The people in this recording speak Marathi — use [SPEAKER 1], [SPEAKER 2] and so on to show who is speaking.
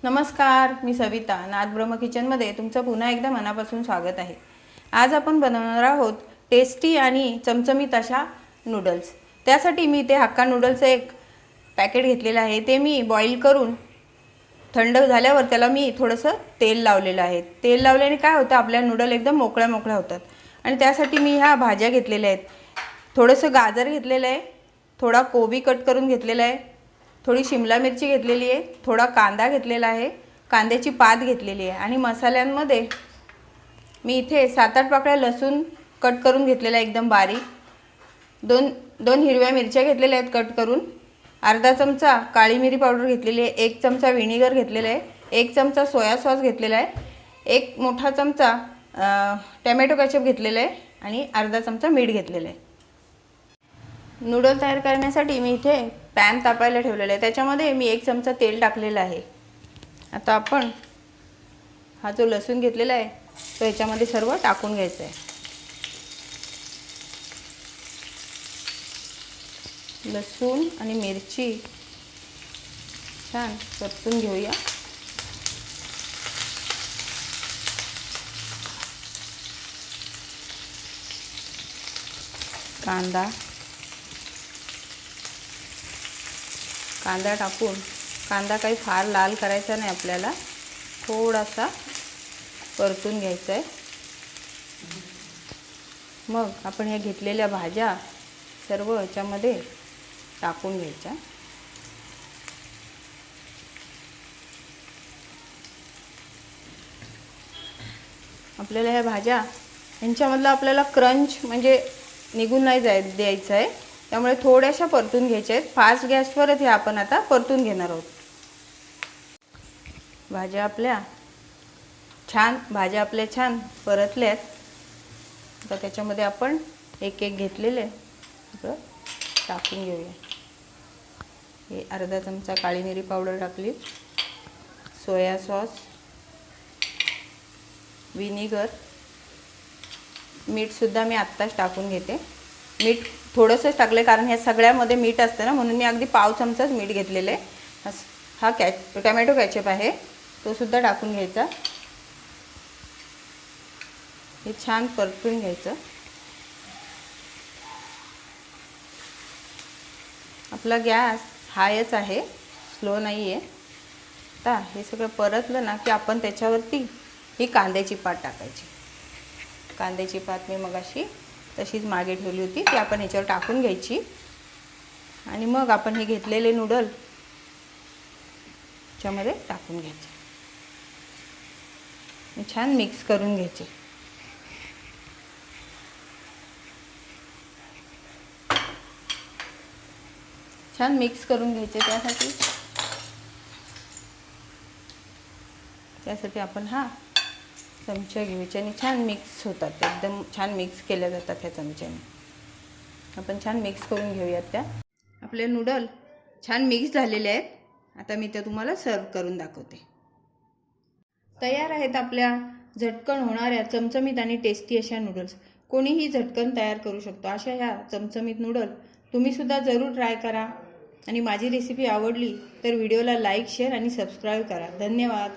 [SPEAKER 1] नमस्कार, मी सविता नाथ ब्रह्म किचनमध्ये तुमचं पुन्हा एकदा मनापासून स्वागत आहे। आज आपण बनवणार आहोत टेस्टी आणि चमचमीत अशा नूडल्स। त्यासाठी मी इथे हक्का नूडल्सचं एक पॅकेट घेतलेलं आहे। ते मी बॉईल करून थंड झाल्यावर त्याला मी थोडंसं तेल लावलेलं आहे। तेल लावल्याने काय होतं, आपल्या नूडल एकदम मोकळ्या मोकळ्या होतात। आणि त्यासाठी मी ह्या भाज्या घेतलेल्या आहेत। थोडंसं गाजर घेतलेलं आहे, थोडा कोबी कट करून घेतलेला आहे, थोडी शिमला मिरची घेतलेली आहे, थोडा कांदा घेतलेला आहे, कांद्याची पात घेतलेली आहे आणि मसाल्यांमध्ये मी इथे 7-8 पाकळ्या लसूण कट करून घेतलेला आहे एकदम बारीक, दोन हिरव्या मिरच्या घेतलेल्या आहेत कट करून, अर्धा चमचा काळी मिरी पावडर घेतलेली आहे, 1 चमचा व्हिनेगर घेतलेला आहे, 1 चमचा सोया सॉस घेतलेला आहे, 1 मोठा चमचा टोमॅटो केचप घेतलेला आहे आणि अर्धा चमचा मीठ घेतलेलं आहे। नूडल तयार करण्यासाठी मी इथे पॅन तापायला ठेवलेला आहे। त्याच्यामध्ये मी 1 चमचा तेल टाकलेला आहे। आता आपण हा जो लसूण घेतलेला आहे तो याच्यामध्ये सर्व टाकून घ्यायचा आहे। लसूण आणि मिरची छान परतून घेऊया। कांदा टाकून, कांदा काही फार लाल करायचा नाही आपल्याला, थोडासा परतून घ्यायचा आहे। मग आपण ह्या घेतलेल्या भाज्या सर्व याच्यामध्ये टाकून घ्यायच्या। आपल्याला ह्या भाज्या यांच्यामधला आपल्याला क्रंच म्हणजे निघून नाही द्यायचं आहे, त्यामुळे थोड्याशा परतून घ्यायच्या आहेत। फास्ट गॅसवरच हे आपण आता परतून घेणार आहोत। भाज्या आपल्या छान परतल्यात। आता त्याच्यामध्ये आपण एक घेतलेले सगळं टाकून घेऊया। हे अर्धा चमचा काळी मिरी पावडर टाकली, सोया सॉस, व्हिनेगर, मीठ सुद्धा मी आत्ताच टाकून घेते। मीठ थोडंसंच टाकले कारण ह्या सगळ्यामध्ये मीठ असतं ना, म्हणून मी अगदी पाव चमचाच मीठ घेतलेलं आहे। हा टोमॅटो केचप आहे, तो सुद्धा टाकून घ्यायचा। हे छान परतून घ्यायचं। आपला गॅस हायच आहे, स्लो नाही आहे। आता हे सगळं परतलं ना की आपण त्याच्यावरती ही कांद्याची पात टाकायची। कांद्याची पात मी मगाशी तशीच मागे ठेवली होती, ती आपण याच्यावर टाकून घ्यायची आणि मग आपण हे घेतलेले नूडल याच्यामध्ये टाकून घ्यायचे। छान मिक्स करून घ्यायचे। छान मिक्स करून घ्यायचे। त्यासाठी आपण हा चमचा घ्यायचा आणि छान मिक्स होतात, एकदम छान मिक्स केल्या जातात ह्या चमच्याने। आपण छान मिक्स करून घेऊयात त्या। आपले नूडल छान मिक्स झालेले आहेत। आता मी ते तुम्हाला सर्व करून दाखवते। तयार आहेत आपल्या झटकन होणाऱ्या चमचमीत आणि टेस्टी अशा नूडल्स। कोणीही झटकन तयार करू शकतो अशा ह्या चमचमीत नूडल तुम्ही सुद्धा जरूर ट्राय करा। आणि माझी रेसिपी आवडली तर व्हिडिओला लाईक, शेअर आणि सबस्क्राईब करा। धन्यवाद।